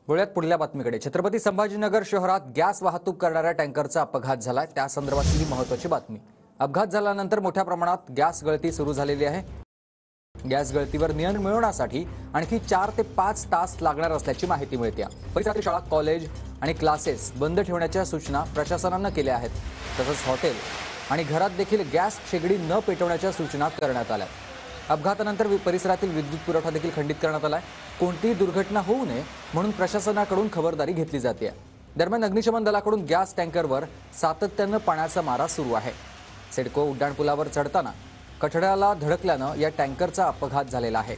वळूयात पुढल्या बातमीकडे। छत्रपती संभाजीनगर शहरात गॅस वाहतूक करणाऱ्या टँकरचा अपघात झालाय। त्या संदर्भातली महत्त्वाची बातमी। अपघात झाल्यानंतर मोठ्या प्रमाणात गॅस गळती सुरू झालेली आहे। गॅस गळतीवर नियंत्रण मिळवण्यासाठी आणखी 4 ते 5 तास लागणार असल्याची माहिती मिळते। परिसरातील शाळा, कॉलेज आणि क्लासेस बंद ठेवण्याच्या सूचना प्रशासनाने केल्या आहेत। तसंच हॉटेल आणि घरात देखील गॅस शेगडी न पेटवण्याच्या सूचना करण्यात आल्या। अपघातानंतर परिसरातील विद्युत पुरवठा देखील खंडित करण्यात आलाय। कोणतीही दुर्घटना होऊ नये म्हणून प्रशासनाकडून खबरदारी घेतली जाते। दरम्यान अग्निशमन दलाकडून गॅस टँकरवर सातत्याने पाण्याचा मारा सुरू आहे। सिडको उड्डाणपुलावर चढताना कठड्याला धडकल्याने या टँकरचा अपघात झालेला आहे।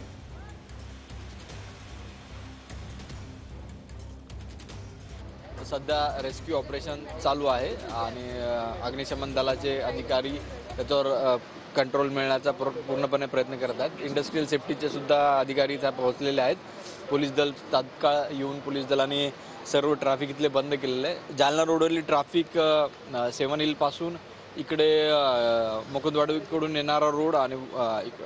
सध्या रेस्क्यू ऑपरेशन चालू आहे आणि अग्निशमन दलाचे अधिकारी त्याच्यावर कंट्रोल मिळण्याचा पूर्णपणे प्रयत्न करत आहेत। इंडस्ट्रियल सेफ्टीचे सुद्धा अधिकारी इथे पोहोचलेले आहेत। पोलीस दल तात्काळ येऊन पोलीस दलाने सर्व ट्रॅफिक इथले बंद केलेले आहे। जालना रोडवरली ट्रॅफिक 7 हिलपासून इकडे मुकुंदवाडीकडून येणारा रोड आणि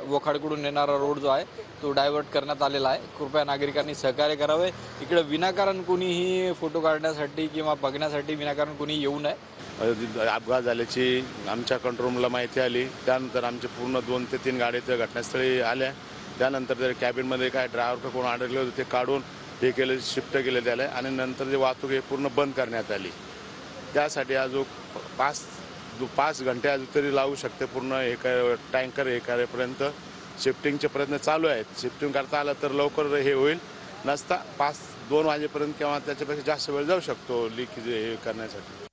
वोखाडकडून येणारा रोड जो आहे तो डायव्हर्ट करण्यात आलेला आहे। कृपया नागरिकांनी सहकार्य करावे। इकडे विनाकारण कोणीही फोटो काढण्यासाठी किंवा बघण्यासाठी विनाकारण कोणी येऊ नये। अपघात झाल्याची आमच्या कंट्रोलला माहिती आली। त्यानंतर आमचे पूर्ण 2 ते 3 गाड्या त्या घटनास्थळी आल्या। त्यानंतर जर कॅबिनमध्ये काय ड्रायव्हर कोण अडकले होते ते काढून हे केले, शिफ्ट केले त्याला आणि नंतर जे वाहतूक हे पूर्ण बंद करण्यात आली। त्यासाठी अजून 5 घंटे अजून तरी लागू शकते पूर्ण हे टँकर हे करेपर्यंत शिफ्टिंगचे प्रयत्न चालू आहेत। शिफ्टिंग करता आलं तर लवकर हे होईल, नसता 2 वाजेपर्यंत किंवा त्याच्यापेक्षा जास्त वेळ जाऊ शकतो लीक हे करण्यासाठी।